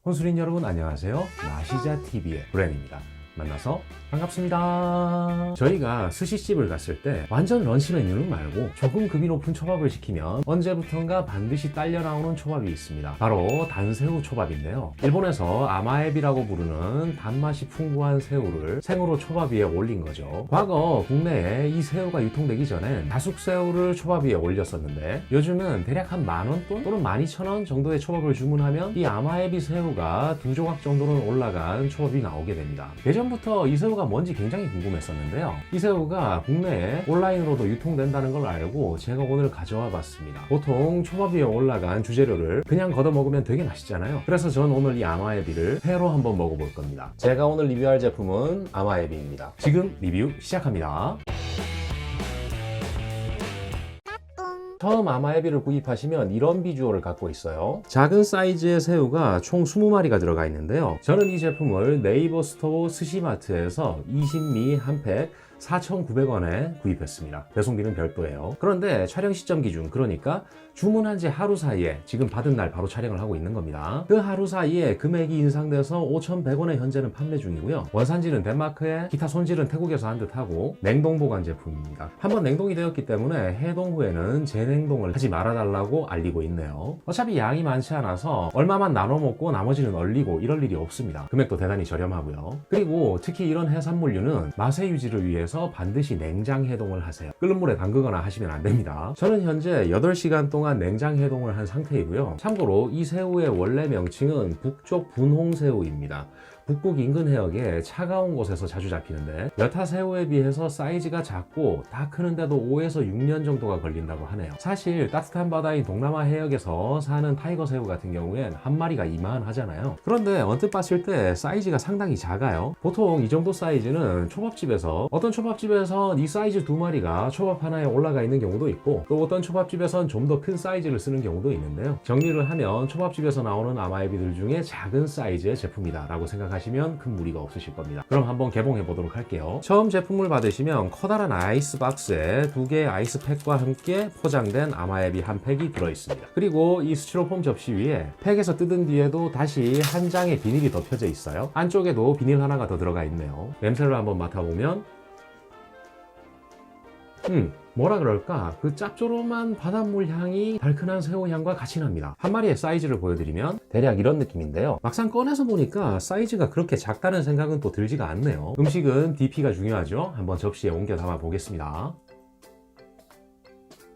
혼술인 여러분 안녕하세요. 마시자TV의 브랜입니다. 만나서 반갑습니다. 저희가 스시집을 갔을 때 완전 런치 메뉴는 말고 조금 급이 높은 초밥을 시키면 언제부턴가 반드시 딸려 나오는 초밥이 있습니다. 바로 단새우 초밥인데요. 일본에서 아마에비라고 부르는 단맛이 풍부한 새우를 생으로 초밥 위에 올린 거죠. 과거 국내에 이 새우가 유통되기 전엔 다숙새우를 초밥 위에 올렸었는데 요즘은 대략 한 10,000원 또는 12,000원 정도의 초밥을 주문하면 이 아마에비 새우가 2조각 정도는 올라간 초밥이 나오게 됩니다. 예전부터 이 새우가 뭔지 굉장히 궁금했었는데요. 이 새우가 국내에 온라인으로도 유통된다는 걸 알고 제가 오늘 가져와 봤습니다. 보통 초밥 위에 올라간 주재료를 그냥 걷어 먹으면 되게 맛있잖아요. 그래서 전 오늘 이 아마에비를 회로 한번 먹어볼 겁니다. 제가 오늘 리뷰할 제품은 아마에비입니다. 지금 리뷰 시작합니다. 처음 아마에비를 구입하시면 이런 비주얼을 갖고 있어요. 작은 사이즈의 새우가 총 20마리가 들어가 있는데요. 저는 이 제품을 네이버 스토어 스시마트에서 20미 한 팩 4,900원에 구입했습니다. 배송비는 별도예요. 그런데 촬영 시점 기준, 그러니까 주문한 지 하루 사이에 지금 받은 날 바로 촬영을 하고 있는 겁니다. 그 하루 사이에 금액이 인상돼서 5,100원에 현재는 판매 중이고요. 원산지는 덴마크에, 기타 손질은 태국에서 한 듯하고 냉동 보관 제품입니다. 한번 냉동이 되었기 때문에 해동 후에는 재냉동을 하지 말아달라고 알리고 있네요. 어차피 양이 많지 않아서 얼마만 나눠 먹고 나머지는 얼리고 이럴 일이 없습니다. 금액도 대단히 저렴하고요. 그리고 특히 이런 해산물류는 맛의 유지를 위해서 반드시 냉장 해동을 하세요. 끓는 물에 담그거나 하시면 안 됩니다. 저는 현재 8시간 동안 냉장 해동을 한 상태이고요. 참고로 이 새우의 원래 명칭은 북쪽 분홍새우입니다. 북극 인근 해역에 차가운 곳에서 자주 잡히는데 여타 새우에 비해서 사이즈가 작고 다 크는데도 5에서 6년 정도가 걸린다고 하네요. 사실 따뜻한 바다인 동남아 해역에서 사는 타이거 새우 같은 경우엔 한 마리가 이만하잖아요. 그런데 언뜻 봤을 때 사이즈가 상당히 작아요. 보통 이 정도 사이즈는 초밥집에서, 어떤 초밥집에선 이 사이즈 2마리가 초밥 하나에 올라가 있는 경우도 있고, 또 어떤 초밥집에선 좀 더 큰 사이즈를 쓰는 경우도 있는데요. 정리를 하면 초밥집에서 나오는 아마에비들 중에 작은 사이즈의 제품이다 라고 생각하시면 큰 무리가 없으실 겁니다. 그럼 한번 개봉해 보도록 할게요. 처음 제품을 받으시면 커다란 아이스 박스에 2개의 아이스팩과 함께 포장된 아마에비 한 팩이 들어있습니다. 그리고 이 스티로폼 접시 위에 팩에서 뜯은 뒤에도 다시 한 장의 비닐이 덮여져 있어요. 안쪽에도 비닐 하나가 더 들어가 있네요. 냄새를 한번 맡아보면 뭐라 그럴까, 그 짭조름한 바닷물 향이 달큰한 새우 향과 같이 납니다. 한 마리의 사이즈를 보여드리면 대략 이런 느낌인데요. 막상 꺼내서 보니까 사이즈가 그렇게 작다는 생각은 또 들지가 않네요. 음식은 DP가 중요하죠. 한번 접시에 옮겨 담아 보겠습니다.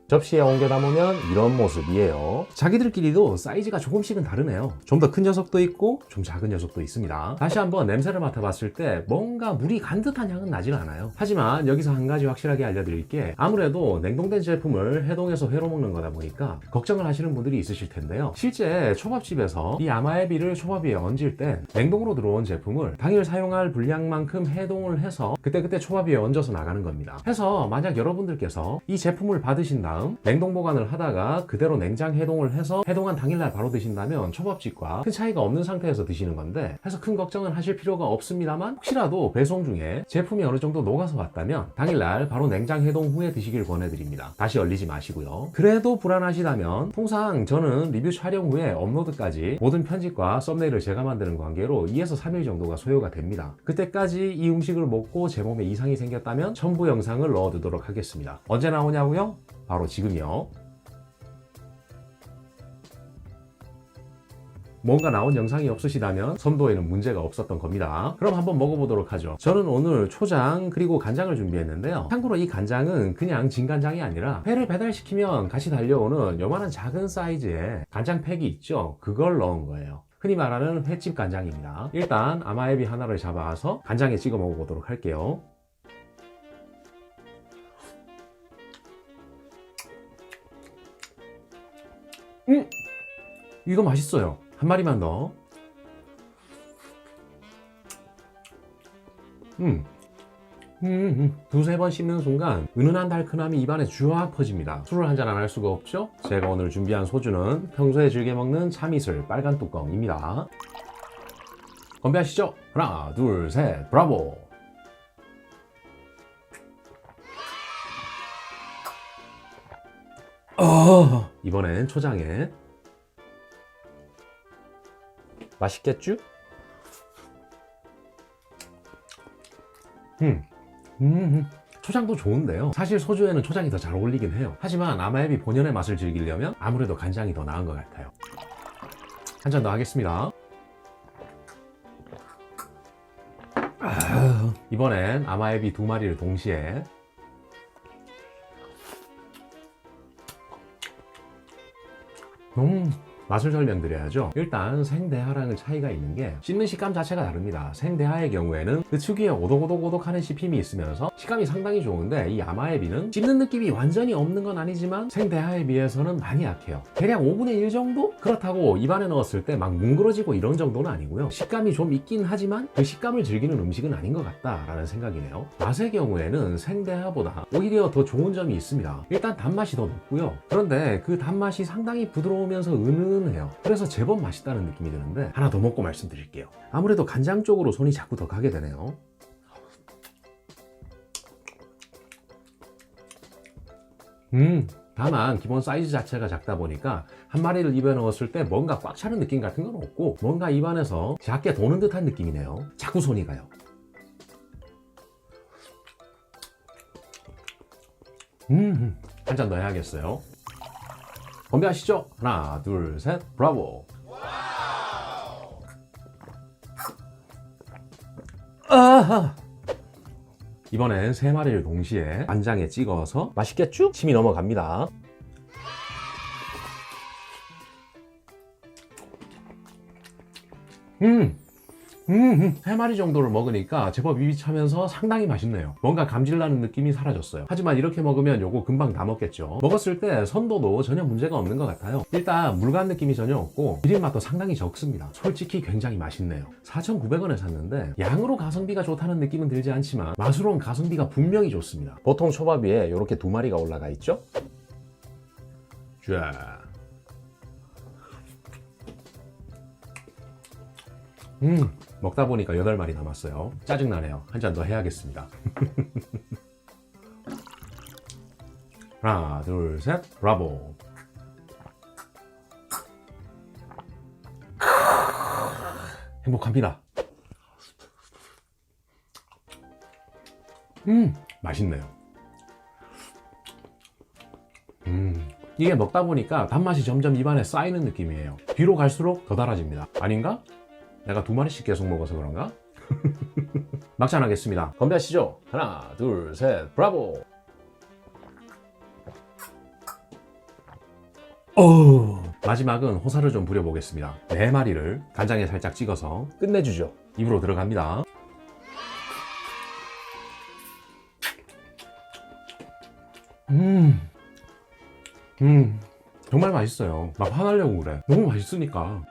접시에 옮겨 담으면 이런 모습이에요. 자기들끼리도 사이즈가 조금씩은 다르네요. 좀 더 큰 녀석도 있고 좀 작은 녀석도 있습니다. 다시 한번 냄새를 맡아봤을 때 뭔가 물이 간 듯한 향은 나진 않아요. 하지만 여기서 한 가지 확실하게 알려드릴 게, 아무래도 냉동된 제품을 해동해서 회로 먹는 거다 보니까 걱정을 하시는 분들이 있으실 텐데요. 실제 초밥집에서 이 아마에비를 초밥 위에 얹을 땐 냉동으로 들어온 제품을 당일 사용할 분량만큼 해동을 해서 그때그때 초밥 위에 얹어서 나가는 겁니다. 해서 만약 여러분들께서 이 제품을 받으신 다음 냉동 보관을 하다가 그대로 냉장 해동을 해서 해동한 당일날 바로 드신다면 초밥집과 큰 차이가 없는 상태에서 드시는 건데, 해서 큰 걱정은 하실 필요가 없습니다만, 혹시라도 배송 중에 제품이 어느 정도 녹아서 왔다면 당일날 바로 냉장 해동 후에 드시길 권해드립니다. 다시 얼리지 마시고요. 그래도 불안하시다면 통상 저는 리뷰 촬영 후에 업로드까지 모든 편집과 썸네일을 제가 만드는 관계로 2에서 3일 정도가 소요가 됩니다. 그때까지 이 음식을 먹고 제 몸에 이상이 생겼다면 첨부 영상을 넣어두도록 하겠습니다. 언제 나오냐고요? 바로 지금이요. 뭔가 나온 영상이 없으시다면 선도에는 문제가 없었던 겁니다. 그럼 한번 먹어보도록 하죠. 저는 오늘 초장 그리고 간장을 준비했는데요. 참고로 이 간장은 그냥 진간장이 아니라 회를 배달시키면 같이 달려오는 요만한 작은 사이즈의 간장팩이 있죠. 그걸 넣은 거예요. 흔히 말하는 횟집 간장입니다. 일단 아마에비 하나를 잡아서 간장에 찍어 먹어보도록 할게요. 이거 맛있어요. 한 마리만 더. 두세 번 씹는 순간 은은한 달큰함이 입안에 쫙 퍼집니다. 술을 한잔 안 할 수가 없죠? 제가 오늘 준비한 소주는 평소에 즐겨 먹는 참이슬 빨간 뚜껑입니다. 건배하시죠. 하나, 둘, 셋, 브라보! 이번엔 초장에 맛있겠죠? 초장도 좋은데요. 사실 소주에는 초장이 더 잘 어울리긴 해요. 하지만 아마에비 본연의 맛을 즐기려면 아무래도 간장이 더 나은 것 같아요. 한 잔 더 하겠습니다. 이번엔 아마에비 2마리를 동시에 맛을 설명드려야죠. 일단 생대하랑은 차이가 있는 게 씹는 식감 자체가 다릅니다. 생대하의 경우에는 그 특유의 오독오독오독하는 씹힘이 있으면서 식감이 상당히 좋은데, 이 아마에비는 씹는 느낌이 완전히 없는 건 아니지만 생대하에 비해서는 많이 약해요. 대략 5분의 1 정도? 그렇다고 입안에 넣었을 때 막 뭉그러지고 이런 정도는 아니고요. 식감이 좀 있긴 하지만 그 식감을 즐기는 음식은 아닌 것 같다라는 생각이네요. 맛의 경우에는 생대하보다 오히려 더 좋은 점이 있습니다. 일단 단맛이 더 높고요. 그런데 그 단맛이 상당히 부드러우면서 은은해요. 그래서 제법 맛있다는 느낌이 드는데, 하나 더 먹고 말씀드릴게요. 아무래도 간장 쪽으로 손이 자꾸 더 가게 되네요. 다만 기본 사이즈 자체가 작다 보니까 한 마리를 입에 넣었을 때 뭔가 꽉 차는 느낌 같은 건 없고, 뭔가 입안에서 작게 도는 듯한 느낌이네요. 자꾸 손이 가요. 한 잔 더 해야겠어요. 건배하시죠. 하나, 둘, 셋, 브라보. 아하. 이번엔 3마리를 동시에 간장에 찍어서 맛있겠죠? 침이 넘어갑니다. 세 마리 정도를 먹으니까 제법 입이 차면서 상당히 맛있네요. 뭔가 감질나는 느낌이 사라졌어요. 하지만 이렇게 먹으면 요거 금방 다 먹겠죠. 먹었을 때 선도도 전혀 문제가 없는 것 같아요. 일단 물간 느낌이 전혀 없고 비린맛도 상당히 적습니다. 솔직히 굉장히 맛있네요. 4,900원에 샀는데 양으로 가성비가 좋다는 느낌은 들지 않지만 맛으로는 가성비가 분명히 좋습니다. 보통 초밥 위에 이렇게 2마리가 올라가 있죠. 자, 먹다 보니까 8마리 남았어요. 짜증나네요. 한 잔 더 해야겠습니다. 하나, 둘, 셋, 브라보. 행복합니다. 맛있네요. 이게 먹다 보니까 단맛이 점점 입안에 쌓이는 느낌이에요. 뒤로 갈수록 더 달아집니다. 아닌가? 내가 2마리씩 계속 먹어서 그런가? 막잔 하겠습니다. 건배하시죠. 하나, 둘, 셋, 브라보. 마지막은 호사를 좀 부려보겠습니다. 4마리를 간장에 살짝 찍어서 끝내주죠. 입으로 들어갑니다. 정말 맛있어요. 막 화나려고 그래. 너무 맛있으니까.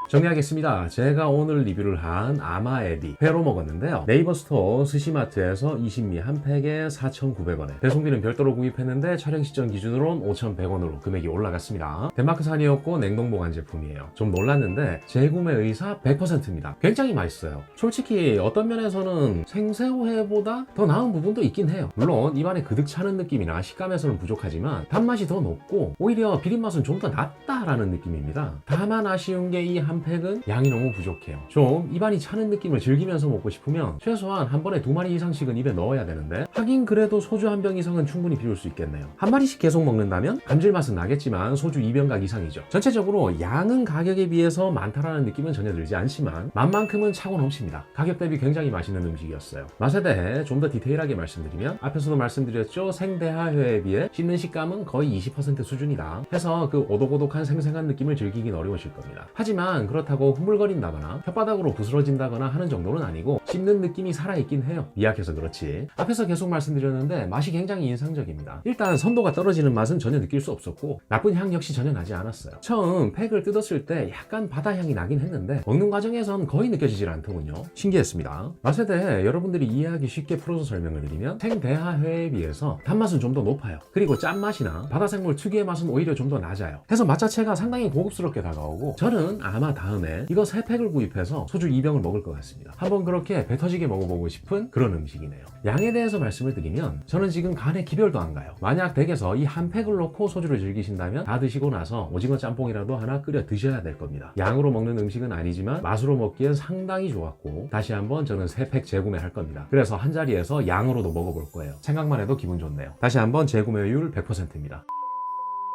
정리하겠습니다. 제가 오늘 리뷰를 한 아마에비 회로 먹었는데요. 네이버 스토어 스시마트에서 20미 한 팩에 4,900원에 배송비는 별도로 구입했는데 촬영 시점 기준으로는 5,100원으로 금액이 올라갔습니다. 덴마크산이었고 냉동 보관 제품이에요. 좀 놀랐는데 재구매 의사 100%입니다. 굉장히 맛있어요. 솔직히 어떤 면에서는 생새우회보다 더 나은 부분도 있긴 해요. 물론 입안에 그득 차는 느낌이나 식감에서는 부족하지만 단맛이 더 높고 오히려 비린맛은 좀 더 낫다라는 느낌입니다. 다만 아쉬운 게 이 한 팩은 양이 너무 부족해요. 좀 입안이 차는 느낌을 즐기면서 먹고 싶으면 최소한 한 번에 2마리 이상씩은 입에 넣어야 되는데, 하긴 그래도 소주 한 병 이상은 충분히 비울 수 있겠네요. 한 마리씩 계속 먹는다면 감질맛은 나겠지만 소주 2병각 이상이죠. 전체적으로 양은 가격에 비해서 많다라는 느낌은 전혀 들지 않지만 맛만큼은 차고 넘칩니다. 가격 대비 굉장히 맛있는 음식이었어요. 맛에 대해 좀 더 디테일하게 말씀드리면 앞에서도 말씀드렸죠. 생대하회에 비해 씹는 식감은 거의 20% 수준이다 해서 그 오독오독한 생생한 느낌을 즐기긴 어려우실 겁니다. 하지만 그렇다고 흐물거린다거나 혓바닥으로 부스러진다거나 하는 정도는 아니고 씹는 느낌이 살아있긴 해요. 미약해서 그렇지. 앞에서 계속 말씀드렸는데 맛이 굉장히 인상적입니다. 일단 선도가 떨어지는 맛은 전혀 느낄 수 없었고 나쁜 향 역시 전혀 나지 않았어요. 처음 팩을 뜯었을 때 약간 바다 향이 나긴 했는데 먹는 과정에선 거의 느껴지질 않더군요. 신기했습니다. 맛에 대해 여러분들이 이해하기 쉽게 풀어서 설명을 드리면 생대하회에 비해서 단맛은 좀 더 높아요. 그리고 짠맛이나 바다생물 특유의 맛은 오히려 좀 더 낮아요. 해서 맛 자체가 상당히 고급스럽게 다가오고 저는 아마 다음에 이거 3팩을 구입해서 소주 2병을 먹을 것 같습니다. 한번 그렇게 배 터지게 먹어보고 싶은 그런 음식이네요. 양에 대해서 말씀을 드리면 저는 지금 간에 기별도 안 가요. 만약 댁에서 이 한 팩을 넣고 소주를 즐기신다면 다 드시고 나서 오징어 짬뽕이라도 하나 끓여 드셔야 될 겁니다. 양으로 먹는 음식은 아니지만 맛으로 먹기엔 상당히 좋았고 다시 한번 저는 3팩 재구매할 겁니다. 그래서 한 자리에서 양으로도 먹어볼 거예요. 생각만 해도 기분 좋네요. 다시 한번 재구매율 100%입니다.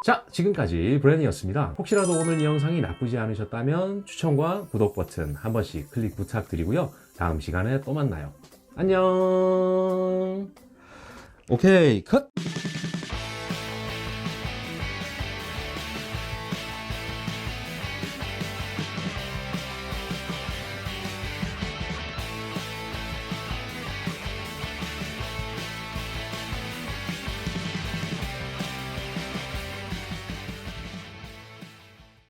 자, 지금까지 브랜이었습니다. 혹시라도 오늘 이 영상이 나쁘지 않으셨다면 추천과 구독 버튼 한 번씩 클릭 부탁드리고요. 다음 시간에 또 만나요. 안녕. 오케이, 컷!